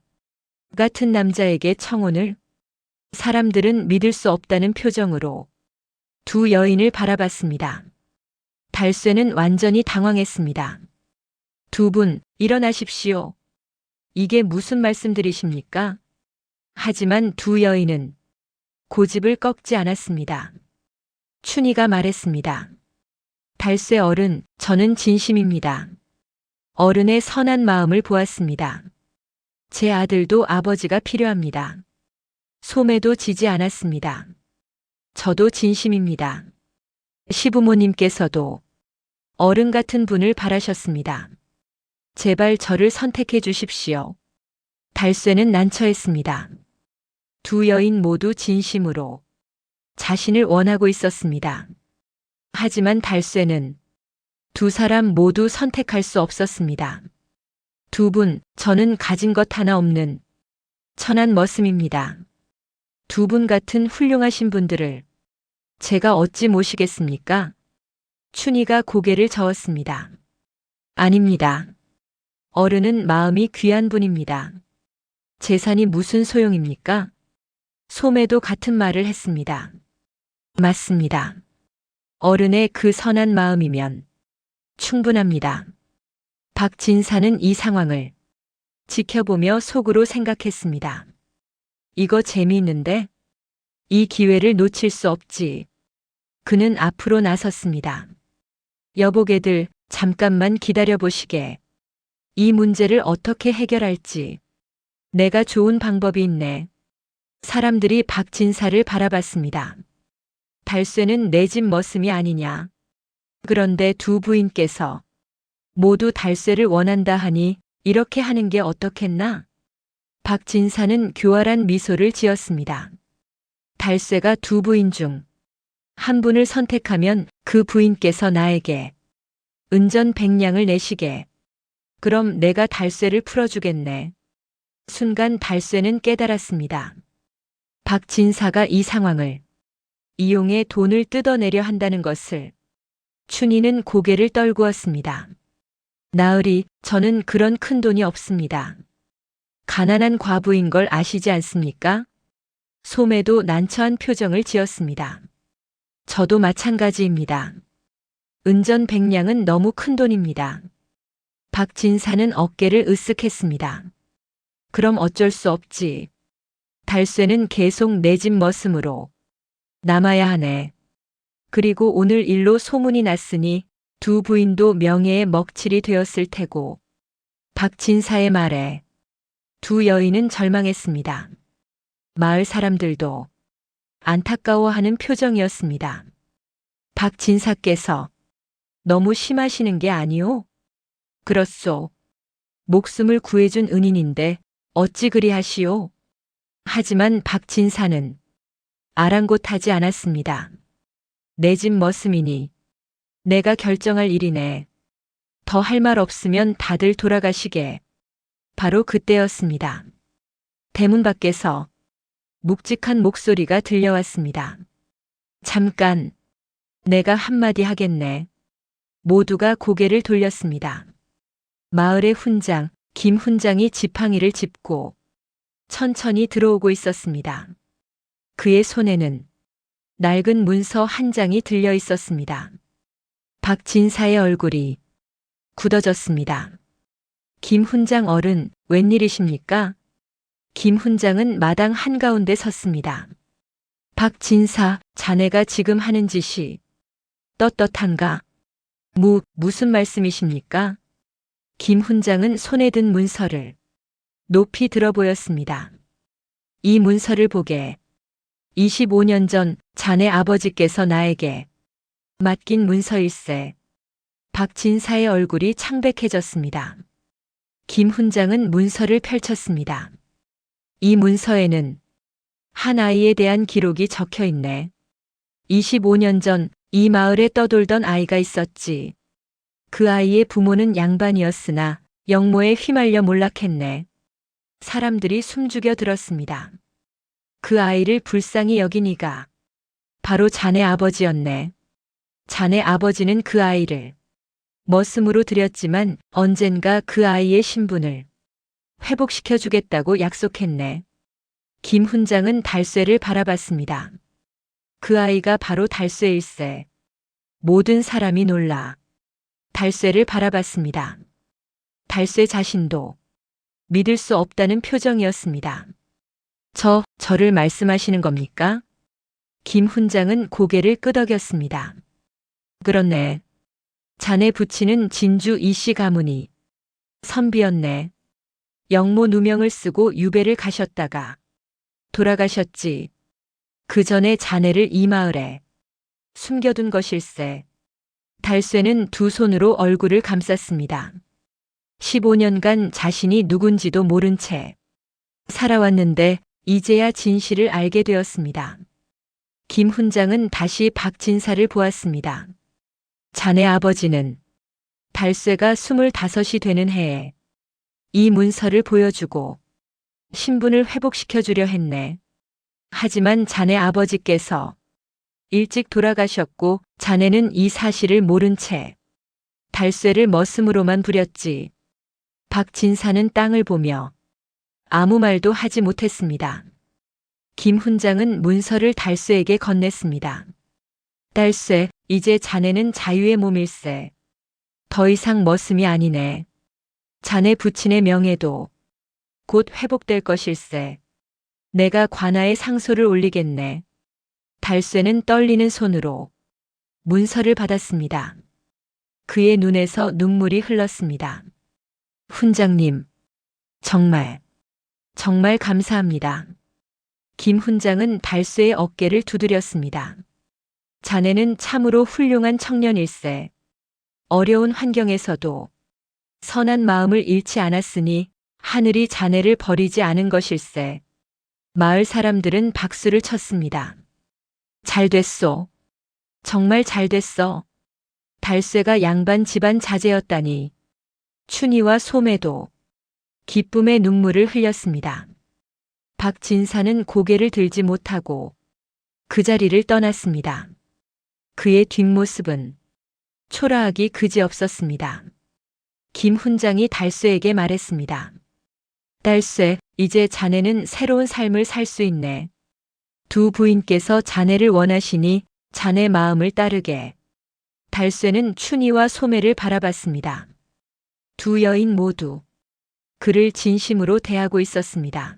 같은 남자에게 청혼을? 사람들은 믿을 수 없다는 표정으로 두 여인을 바라봤습니다. 달쇠는 완전히 당황했습니다. 두 분, 일어나십시오. 이게 무슨 말씀들이십니까? 하지만 두 여인은 고집을 꺾지 않았습니다. 춘희가 말했습니다. 달쇠 어른, 저는 진심입니다. 어른의 선한 마음을 보았습니다. 제 아들도 아버지가 필요합니다. 소매도 지지 않았습니다. 저도 진심입니다. 시부모님께서도 어른 같은 분을 바라셨습니다. 제발 저를 선택해 주십시오. 달쇠는 난처했습니다. 두 여인 모두 진심으로 자신을 원하고 있었습니다. 하지만 달쇠는 두 사람 모두 선택할 수 없었습니다. 두 분, 저는 가진 것 하나 없는 천한 머슴입니다. 두 분 같은 훌륭하신 분들을 제가 어찌 모시겠습니까? 춘희가 고개를 저었습니다. 아닙니다. 어른은 마음이 귀한 분입니다. 재산이 무슨 소용입니까? 소매도 같은 말을 했습니다. 맞습니다. 어른의 그 선한 마음이면 충분합니다. 박진사는 이 상황을 지켜보며 속으로 생각했습니다. 이거 재미있는데? 이 기회를 놓칠 수 없지. 그는 앞으로 나섰습니다. 여보게들, 잠깐만 기다려보시게. 이 문제를 어떻게 해결할지 내가 좋은 방법이 있네. 사람들이 박진사를 바라봤습니다. 달쇠는 내 집 머슴이 아니냐. 그런데 두 부인께서 모두 달쇠를 원한다 하니 이렇게 하는 게 어떻겠나? 박진사는 교활한 미소를 지었습니다. 달쇠가 두 부인 중 한 분을 선택하면 그 부인께서 나에게 은전 100냥을 내시게. 그럼 내가 달쇠를 풀어주겠네. 순간 달쇠는 깨달았습니다. 박진사가 이 상황을 이용해 돈을 뜯어내려 한다는 것을. 춘희는 고개를 떨구었습니다. 나으리, 저는 그런 큰 돈이 없습니다. 가난한 과부인 걸 아시지 않습니까? 소매도 난처한 표정을 지었습니다. 저도 마찬가지입니다. 은전 100냥은 너무 큰 돈입니다. 박진사는 어깨를 으쓱했습니다. 그럼 어쩔 수 없지. 달쇠는 계속 내 집 머슴으로 남아야 하네. 그리고 오늘 일로 소문이 났으니 두 부인도 명예의 먹칠이 되었을 테고. 박진사의 말에 두 여인은 절망했습니다. 마을 사람들도 안타까워하는 표정이었습니다. 박진사께서 너무 심하시는 게 아니오? 그렇소. 목숨을 구해준 은인인데 어찌 그리하시오? 하지만 박진사는 아랑곳하지 않았습니다. 내 집 머슴이니 내가 결정할 일이네. 더 할 말 없으면 다들 돌아가시게. 바로 그때였습니다. 대문 밖에서 묵직한 목소리가 들려왔습니다. 잠깐, 내가 한마디 하겠네. 모두가 고개를 돌렸습니다. 마을의 훈장, 김 훈장이 지팡이를 짚고 천천히 들어오고 있었습니다. 그의 손에는 낡은 문서 한 장이 들려 있었습니다. 박진사의 얼굴이 굳어졌습니다. 김 훈장 어른, 웬일이십니까? 김 훈장은 마당 한가운데 섰습니다. 박진사, 자네가 지금 하는 짓이 떳떳한가? 무슨 말씀이십니까? 김 훈장은 손에 든 문서를 높이 들어 보였습니다. 이 문서를 보게. 25년 전 자네 아버지께서 나에게 맡긴 문서일세. 박진사의 얼굴이 창백해졌습니다. 김 훈장은 문서를 펼쳤습니다. 이 문서에는 한 아이에 대한 기록이 적혀 있네. 25년 전 이 마을에 떠돌던 아이가 있었지. 그 아이의 부모는 양반이었으나 영모에 휘말려 몰락했네. 사람들이 숨죽여 들었습니다. 그 아이를 불쌍히 여긴 이가 바로 자네 아버지였네. 자네 아버지는 그 아이를 머슴으로 들였지만 언젠가 그 아이의 신분을 회복시켜 주겠다고 약속했네. 김 훈장은 달쇠를 바라봤습니다. 그 아이가 바로 달쇠일세. 모든 사람이 놀라 달쇠를 바라봤습니다. 달쇠 자신도 믿을 수 없다는 표정이었습니다. 저를 말씀하시는 겁니까? 김 훈장은 고개를 끄덕였습니다. 그렇네. 자네 부친은 진주 이씨 가문이 선비였네. 영모 누명을 쓰고 유배를 가셨다가 돌아가셨지. 그 전에 자네를 이 마을에 숨겨둔 것일세. 달쇠는 두 손으로 얼굴을 감쌌습니다. 15년간 자신이 누군지도 모른 채 살아왔는데 이제야 진실을 알게 되었습니다. 김 훈장은 다시 박진사를 보았습니다. 자네 아버지는 달쇠가 25이 되는 해에 이 문서를 보여주고 신분을 회복시켜 주려 했네. 하지만 자네 아버지께서 일찍 돌아가셨고 자네는 이 사실을 모른 채 달쇠를 머슴으로만 부렸지. 박진사는 땅을 보며 아무 말도 하지 못했습니다. 김 훈장은 문서를 달쇠에게 건넸습니다. 달쇠, 이제 자네는 자유의 몸일세. 더 이상 머슴이 아니네. 자네 부친의 명예도 곧 회복될 것일세. 내가 관아에 상소를 올리겠네. 달쇠는 떨리는 손으로 문서를 받았습니다. 그의 눈에서 눈물이 흘렀습니다. 훈장님, 정말 감사합니다. 김 훈장은 달쇠의 어깨를 두드렸습니다. 자네는 참으로 훌륭한 청년일세. 어려운 환경에서도 선한 마음을 잃지 않았으니 하늘이 자네를 버리지 않은 것일세. 마을 사람들은 박수를 쳤습니다. 잘 됐소. 정말 잘 됐어. 달쇠가 양반 집안 자제였다니. 춘희와 소매도 기쁨의 눈물을 흘렸습니다. 박진사는 고개를 들지 못하고 그 자리를 떠났습니다. 그의 뒷모습은 초라하기 그지없었습니다. 김 훈장이 달쇠에게 말했습니다. 달쇠, 이제 자네는 새로운 삶을 살 수 있네. 두 부인께서 자네를 원하시니 자네 마음을 따르게. 달쇠는 춘희와 소매를 바라봤습니다. 두 여인 모두 그를 진심으로 대하고 있었습니다.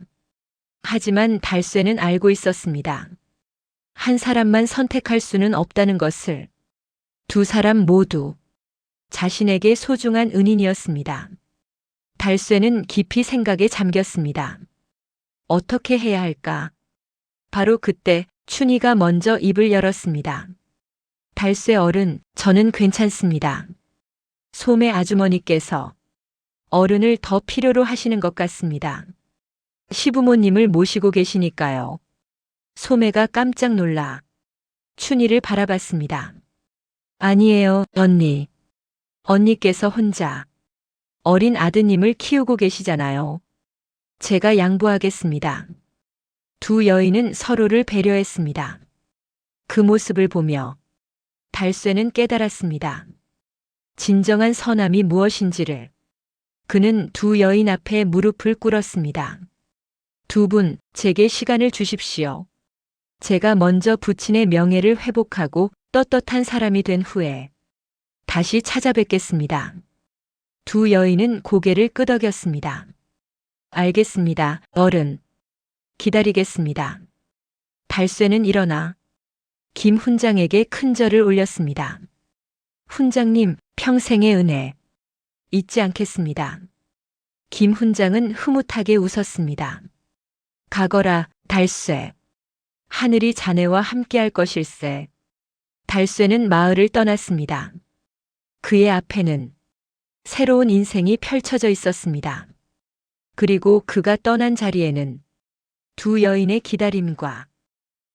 하지만 달쇠는 알고 있었습니다. 한 사람만 선택할 수는 없다는 것을. 두 사람 모두 자신에게 소중한 은인이었습니다. 달쇠는 깊이 생각에 잠겼습니다. 어떻게 해야 할까? 바로 그때 춘희가 먼저 입을 열었습니다. 달쇠 어른, 저는 괜찮습니다. 소매 아주머니께서 어른을 더 필요로 하시는 것 같습니다. 시부모님을 모시고 계시니까요. 소매가 깜짝 놀라 춘희를 바라봤습니다. 아니에요, 언니. 언니께서 혼자 어린 아드님을 키우고 계시잖아요. 제가 양보하겠습니다. 두 여인은 서로를 배려했습니다. 그 모습을 보며 달쇠는 깨달았습니다. 진정한 선함이 무엇인지를. 그는 두 여인 앞에 무릎을 꿇었습니다. 두 분, 제게 시간을 주십시오. 제가 먼저 부친의 명예를 회복하고 떳떳한 사람이 된 후에 다시 찾아뵙겠습니다. 두 여인은 고개를 끄덕였습니다. 알겠습니다, 어른. 기다리겠습니다. 달쇠는 일어나 김 훈장에게 큰 절을 올렸습니다. 훈장님, 평생의 은혜 잊지 않겠습니다. 김 훈장은 흐뭇하게 웃었습니다. 가거라, 달쇠. 하늘이 자네와 함께할 것일세. 달쇠는 마을을 떠났습니다. 그의 앞에는 새로운 인생이 펼쳐져 있었습니다. 그리고 그가 떠난 자리에는 두 여인의 기다림과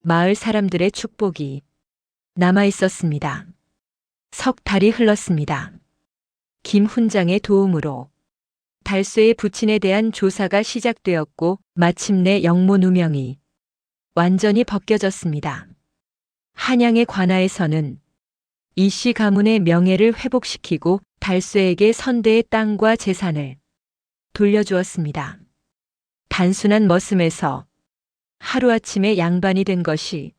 마을 사람들의 축복이 남아 있었습니다. 석 달이 흘렀습니다. 김 훈장의 도움으로 달쇠의 부친에 대한 조사가 시작되었고 마침내 영모 누명이 완전히 벗겨졌습니다. 한양의 관아에서는 이씨 가문의 명예를 회복시키고 달쇠에게 선대의 땅과 재산을 돌려주었습니다. 단순한 머슴에서 하루아침에 양반이 된 것이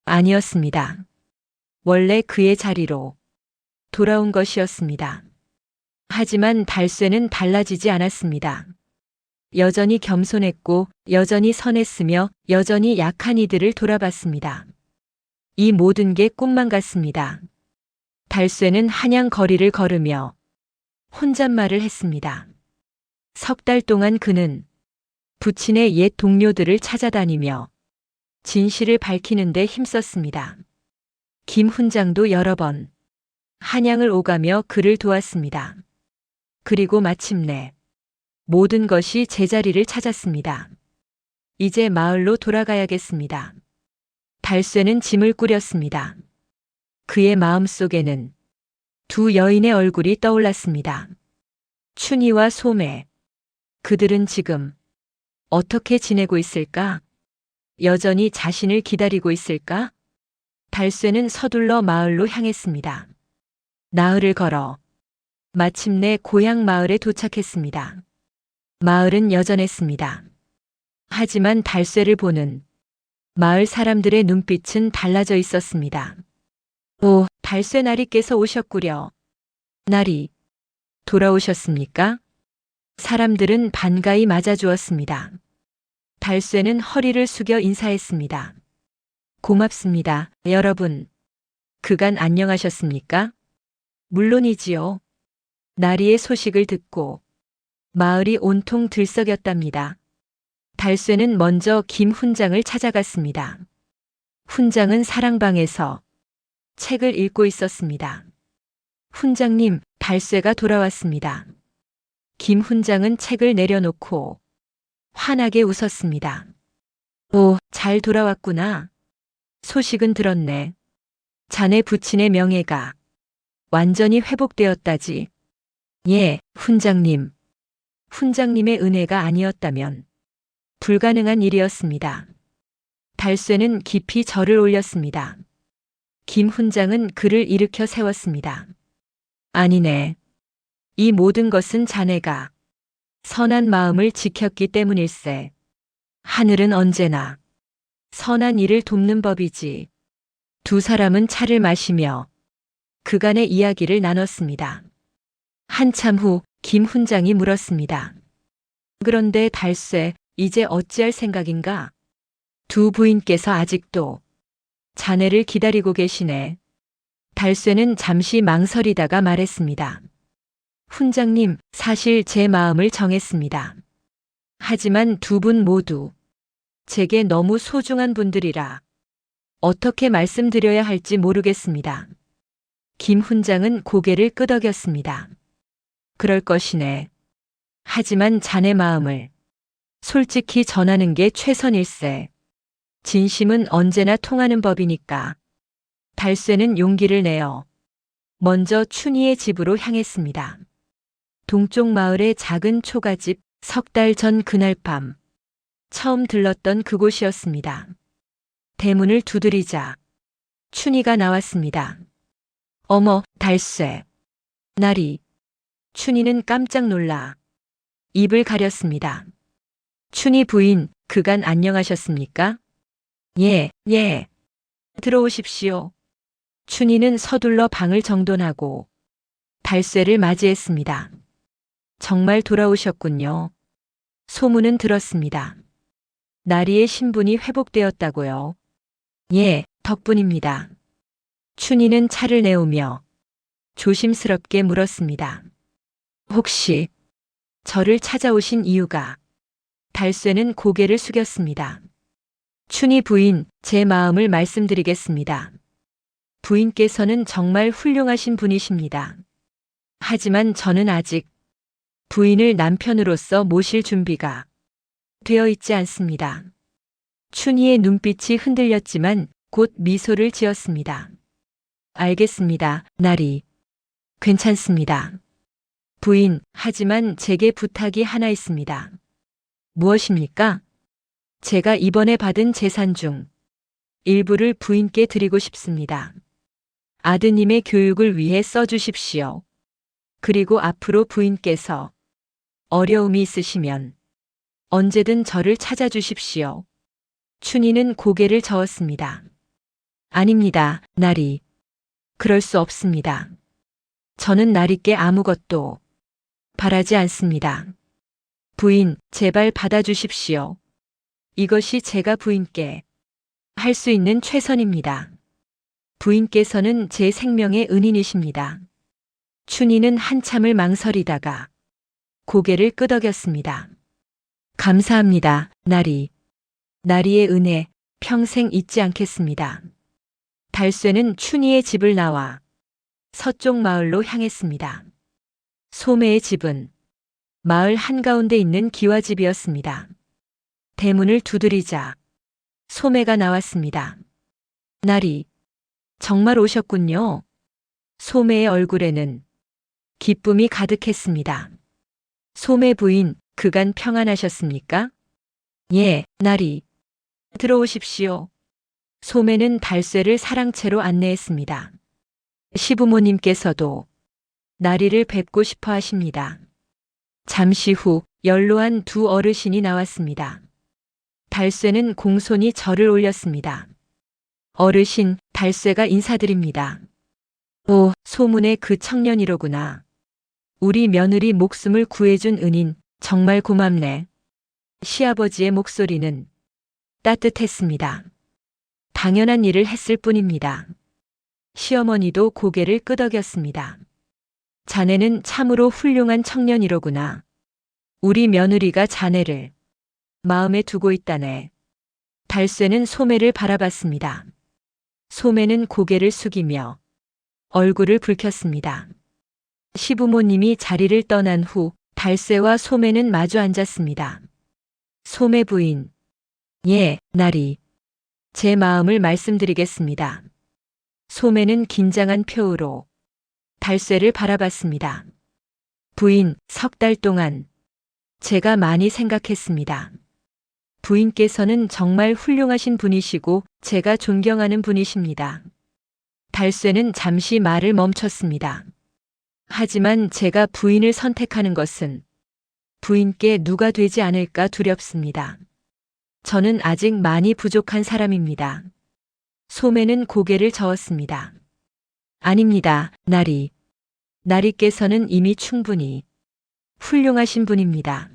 아니었습니다. 원래 그의 자리로 돌아온 것이었습니다. 하지만 달쇠는 달라지지 않았습니다. 여전히 겸손했고 여전히 선했으며 여전히 약한 이들을 돌아봤습니다. 이 모든 게 꿈만 같습니다. 달쇠는 한양 거리를 걸으며 혼잣말을 했습니다. 석 달 동안 그는 부친의 옛 동료들을 찾아다니며 진실을 밝히는 데 힘썼습니다. 김 훈장도 여러 번 한양을 오가며 그를 도왔습니다. 그리고 마침내 모든 것이 제자리를 찾았습니다. 이제 마을로 돌아가야겠습니다. 달쇠는 짐을 꾸렸습니다. 그의 마음속에는 두 여인의 얼굴이 떠올랐습니다. 춘희와 소매. 그들은 지금 어떻게 지내고 있을까? 여전히 자신을 기다리고 있을까? 달쇠는 서둘러 마을로 향했습니다. 나흘을 걸어 마침내 고향 마을에 도착했습니다. 마을은 여전했습니다. 하지만 달쇠를 보는 마을 사람들의 눈빛은 달라져 있었습니다. 오, 달쇠 나리께서 오셨구려. 나리, 돌아오셨습니까? 사람들은 반가이 맞아주었습니다. 달쇠는 허리를 숙여 인사했습니다. 고맙습니다, 여러분. 그간 안녕하셨습니까? 물론이지요. 나리의 소식을 듣고 마을이 온통 들썩였답니다. 달쇠는 먼저 김 훈장을 찾아갔습니다. 훈장은 사랑방에서 책을 읽고 있었습니다. 훈장님, 달쇠가 돌아왔습니다. 김 훈장은 책을 내려놓고 환하게 웃었습니다. 오, 잘 돌아왔구나. 소식은 들었네. 자네 부친의 명예가 완전히 회복되었다지. 예, 훈장님. 훈장님의 은혜가 아니었다면 불가능한 일이었습니다. 달쇠는 깊이 절을 올렸습니다. 김 훈장은 그를 일으켜 세웠습니다. 아니네. 이 모든 것은 자네가 선한 마음을 지켰기 때문일세. 하늘은 언제나 선한 일을 돕는 법이지. 두 사람은 차를 마시며 그간의 이야기를 나눴습니다. 한참 후 김 훈장이 물었습니다. 그런데 달쇠, 이제 어찌할 생각인가? 두 부인께서 아직도 자네를 기다리고 계시네. 달쇠는 잠시 망설이다가 말했습니다. 훈장님, 사실 제 마음을 정했습니다. 하지만 두 분 모두 제게 너무 소중한 분들이라 어떻게 말씀드려야 할지 모르겠습니다. 김 훈장은 고개를 끄덕였습니다. 그럴 것이네. 하지만 자네 마음을 솔직히 전하는 게 최선일세. 진심은 언제나 통하는 법이니까. 달쇠는 용기를 내어 먼저 춘희의 집으로 향했습니다. 동쪽 마을의 작은 초가집, 석 달 전 그날 밤 처음 들렀던 그곳이었습니다. 대문을 두드리자 춘희가 나왔습니다. 어머, 달쇠. 나리. 춘희는 깜짝 놀라 입을 가렸습니다. 춘희 부인, 그간 안녕하셨습니까? 예, 예. 들어오십시오. 춘희는 서둘러 방을 정돈하고 달쇠를 맞이했습니다. 정말 돌아오셨군요. 소문은 들었습니다. 나리의 신분이 회복되었다고요. 예, 덕분입니다. 춘희는 차를 내오며 조심스럽게 물었습니다. 혹시 저를 찾아오신 이유가? 달쇠는 고개를 숙였습니다. 춘희 부인, 제 마음을 말씀드리겠습니다. 부인께서는 정말 훌륭하신 분이십니다. 하지만 저는 아직 부인을 남편으로서 모실 준비가 되어 있지 않습니다. 춘희의 눈빛이 흔들렸지만 곧 미소를 지었습니다. 알겠습니다, 나리. 괜찮습니다. 부인, 하지만 제게 부탁이 하나 있습니다. 무엇입니까? 제가 이번에 받은 재산 중 일부를 부인께 드리고 싶습니다. 아드님의 교육을 위해 써주십시오. 그리고 앞으로 부인께서 어려움이 있으시면 언제든 저를 찾아주십시오. 춘희는 고개를 저었습니다. 아닙니다, 나리. 그럴 수 없습니다. 저는 나리께 아무것도 바라지 않습니다. 부인, 제발 받아주십시오. 이것이 제가 부인께 할 수 있는 최선입니다. 부인께서는 제 생명의 은인이십니다. 춘희는 한참을 망설이다가 고개를 끄덕였습니다. 감사합니다, 나리. 나리의 은혜 평생 잊지 않겠습니다. 달쇠는 춘희의 집을 나와 서쪽 마을로 향했습니다. 소매의 집은 마을 한가운데 있는 기와집이었습니다. 대문을 두드리자 소매가 나왔습니다. 나리, 정말 오셨군요. 소매의 얼굴에는 기쁨이 가득했습니다. 소매 부인, 그간 평안하셨습니까? 예, 나리. 들어오십시오. 소매는 달쇠를 사랑채로 안내했습니다. 시부모님께서도 나리를 뵙고 싶어 하십니다. 잠시 후 연로한 두 어르신이 나왔습니다. 달쇠는 공손히 절을 올렸습니다. 어르신, 달쇠가 인사드립니다. 오, 소문의 그 청년이로구나. 우리 며느리 목숨을 구해준 은인, 정말 고맙네. 시아버지의 목소리는 따뜻했습니다. 당연한 일을 했을 뿐입니다. 시어머니도 고개를 끄덕였습니다. 자네는 참으로 훌륭한 청년이로구나. 우리 며느리가 자네를 마음에 두고 있다네. 달쇠는 소매를 바라봤습니다. 소매는 고개를 숙이며 얼굴을 붉혔습니다. 시부모님이 자리를 떠난 후 달쇠와 소매는 마주 앉았습니다. 소매 부인. 예, 나리. 제 마음을 말씀드리겠습니다. 소매는 긴장한 표우로 달쇠를 바라봤습니다. 부인, 석 달 동안 제가 많이 생각했습니다. 부인께서는 정말 훌륭하신 분이시고 제가 존경하는 분이십니다. 달쇠는 잠시 말을 멈췄습니다. 하지만 제가 부인을 선택하는 것은 부인께 누가 되지 않을까 두렵습니다. 저는 아직 많이 부족한 사람입니다. 소매는 고개를 저었습니다. 아닙니다, 나리. 나리께서는 이미 충분히 훌륭하신 분입니다.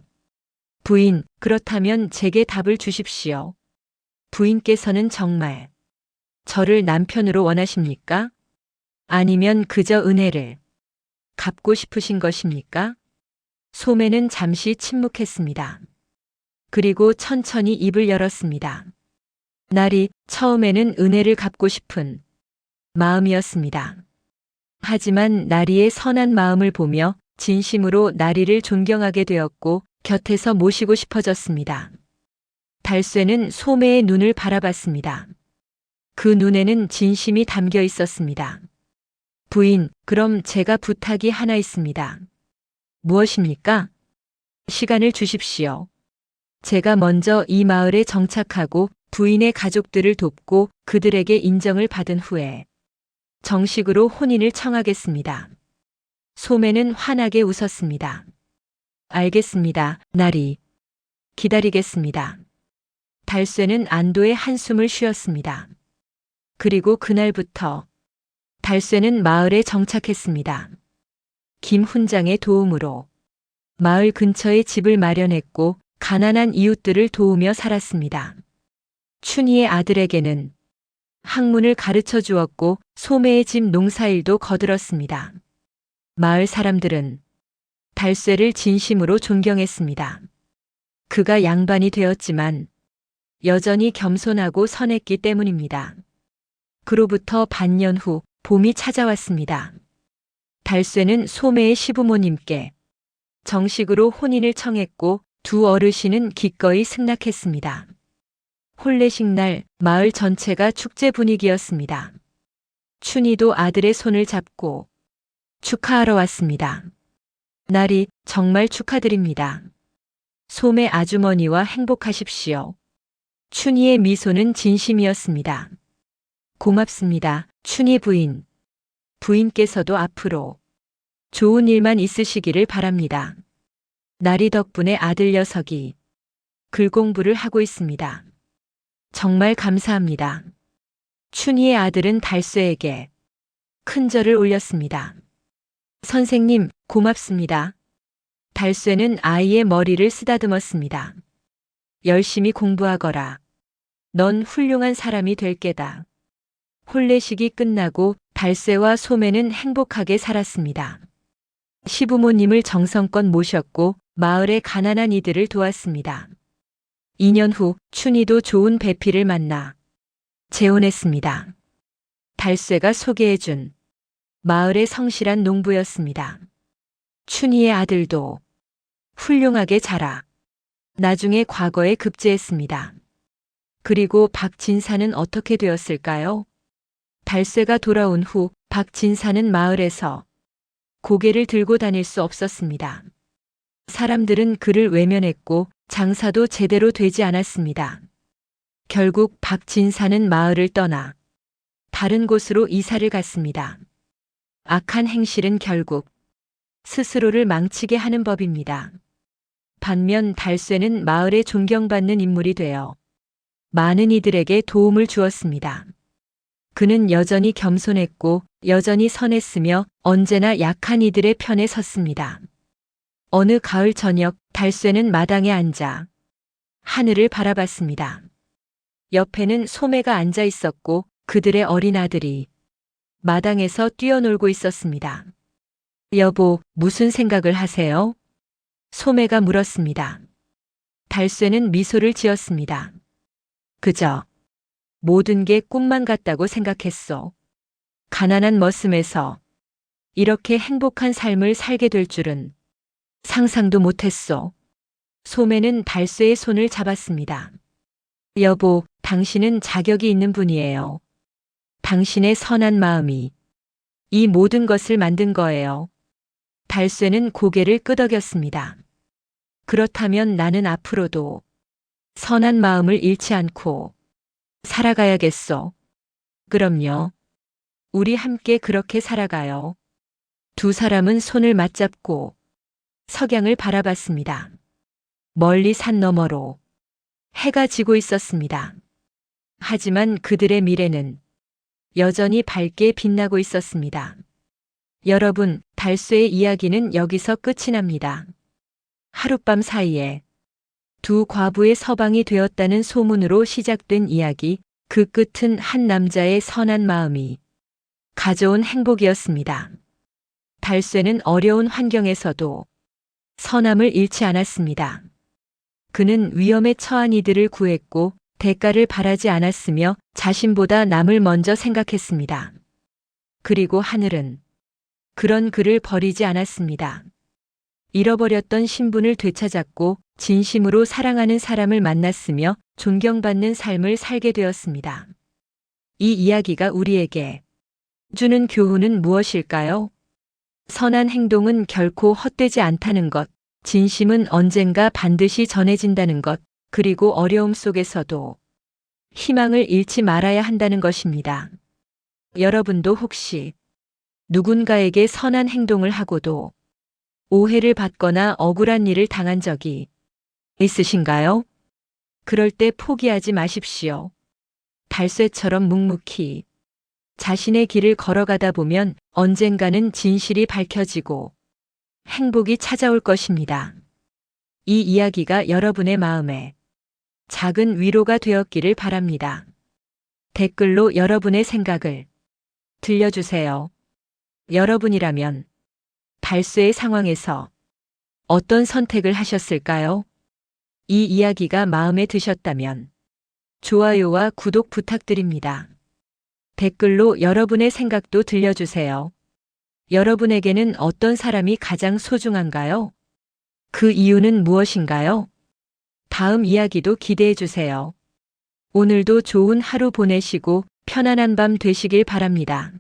부인, 그렇다면 제게 답을 주십시오. 부인께서는 정말 저를 남편으로 원하십니까? 아니면 그저 은혜를 갚고 싶으신 것입니까? 소매는 잠시 침묵했습니다. 그리고 천천히 입을 열었습니다. 나리, 처음에는 은혜를 갚고 싶은 마음이었습니다. 하지만 나리의 선한 마음을 보며 진심으로 나리를 존경하게 되었고 곁에서 모시고 싶어졌습니다. 달쇠는 소매의 눈을 바라봤습니다. 그 눈에는 진심이 담겨 있었습니다. 부인, 그럼 제가 부탁이 하나 있습니다. 무엇입니까? 시간을 주십시오. 제가 먼저 이 마을에 정착하고 부인의 가족들을 돕고 그들에게 인정을 받은 후에 정식으로 혼인을 청하겠습니다. 소매는 환하게 웃었습니다. 알겠습니다, 나리. 기다리겠습니다. 달쇠는 안도의 한숨을 쉬었습니다. 그리고 그날부터 달쇠는 마을에 정착했습니다. 김 훈장의 도움으로 마을 근처에 집을 마련했고 가난한 이웃들을 도우며 살았습니다. 춘희의 아들에게는 학문을 가르쳐 주었고 소매의 집 농사일도 거들었습니다. 마을 사람들은 달쇠를 진심으로 존경했습니다. 그가 양반이 되었지만 여전히 겸손하고 선했기 때문입니다. 그로부터 반년 후 봄이 찾아왔습니다. 달쇠는 소매의 시부모님께 정식으로 혼인을 청했고 두 어르신은 기꺼이 승낙했습니다. 혼례식 날 마을 전체가 축제 분위기였습니다. 춘희도 아들의 손을 잡고 축하하러 왔습니다. 나리, 정말 축하드립니다. 소매 아주머니와 행복하십시오. 춘희의 미소는 진심이었습니다. 고맙습니다, 춘희 부인. 부인께서도 앞으로 좋은 일만 있으시기를 바랍니다. 나리 덕분에 아들 녀석이 글 공부를 하고 있습니다. 정말 감사합니다. 춘희의 아들은 달쇠에게 큰 절을 올렸습니다. 선생님, 고맙습니다. 달쇠는 아이의 머리를 쓰다듬었습니다. 열심히 공부하거라. 넌 훌륭한 사람이 될 게다. 혼례식이 끝나고 달쇠와 소매는 행복하게 살았습니다. 시부모님을 정성껏 모셨고 마을의 가난한 이들을 도왔습니다. 2년 후 춘희도 좋은 배필을 만나 재혼했습니다. 달쇠가 소개해준 마을의 성실한 농부였습니다. 춘희의 아들도 훌륭하게 자라 나중에 과거에 급제했습니다. 그리고 박진사는 어떻게 되었을까요? 달쇠가 돌아온 후 박진사는 마을에서 고개를 들고 다닐 수 없었습니다. 사람들은 그를 외면했고 장사도 제대로 되지 않았습니다. 결국 박진사는 마을을 떠나 다른 곳으로 이사를 갔습니다. 악한 행실은 결국 스스로를 망치게 하는 법입니다. 반면 달쇠는 마을에 존경받는 인물이 되어 많은 이들에게 도움을 주었습니다. 그는 여전히 겸손했고 여전히 선했으며 언제나 약한 이들의 편에 섰습니다. 어느 가을 저녁 달쇠는 마당에 앉아 하늘을 바라봤습니다. 옆에는 소매가 앉아 있었고 그들의 어린 아들이 마당에서 뛰어놀고 있었습니다. 여보, 무슨 생각을 하세요? 소매가 물었습니다. 달쇠는 미소를 지었습니다. 그저 모든 게 꿈만 같다고 생각했어. 가난한 머슴에서 이렇게 행복한 삶을 살게 될 줄은 상상도 못했어. 소매는 달쇠의 손을 잡았습니다. 여보, 당신은 자격이 있는 분이에요. 당신의 선한 마음이 이 모든 것을 만든 거예요. 달쇠는 고개를 끄덕였습니다. 그렇다면 나는 앞으로도 선한 마음을 잃지 않고 살아가야겠어. 그럼요. 우리 함께 그렇게 살아가요. 두 사람은 손을 맞잡고 석양을 바라봤습니다. 멀리 산 너머로 해가 지고 있었습니다. 하지만 그들의 미래는 여전히 밝게 빛나고 있었습니다. 여러분, 달쇠의 이야기는 여기서 끝이 납니다. 하룻밤 사이에 두 과부의 서방이 되었다는 소문으로 시작된 이야기, 그 끝은 한 남자의 선한 마음이 가져온 행복이었습니다. 달쇠는 어려운 환경에서도 선함을 잃지 않았습니다. 그는 위험에 처한 이들을 구했고 대가를 바라지 않았으며 자신보다 남을 먼저 생각했습니다. 그리고 하늘은 그런 그를 버리지 않았습니다. 잃어버렸던 신분을 되찾았고 진심으로 사랑하는 사람을 만났으며 존경받는 삶을 살게 되었습니다. 이 이야기가 우리에게 주는 교훈은 무엇일까요? 선한 행동은 결코 헛되지 않다는 것, 진심은 언젠가 반드시 전해진다는 것, 그리고 어려움 속에서도 희망을 잃지 말아야 한다는 것입니다. 여러분도 혹시 누군가에게 선한 행동을 하고도 오해를 받거나 억울한 일을 당한 적이 있으신가요? 그럴 때 포기하지 마십시오. 달쇠처럼 묵묵히 자신의 길을 걸어가다 보면 언젠가는 진실이 밝혀지고 행복이 찾아올 것입니다. 이 이야기가 여러분의 마음에 작은 위로가 되었기를 바랍니다. 댓글로 여러분의 생각을 들려주세요. 여러분이라면 달쇠의 상황에서 어떤 선택을 하셨을까요? 이 이야기가 마음에 드셨다면 좋아요와 구독 부탁드립니다. 댓글로 여러분의 생각도 들려주세요. 여러분에게는 어떤 사람이 가장 소중한가요? 그 이유는 무엇인가요? 다음 이야기도 기대해 주세요. 오늘도 좋은 하루 보내시고 편안한 밤 되시길 바랍니다.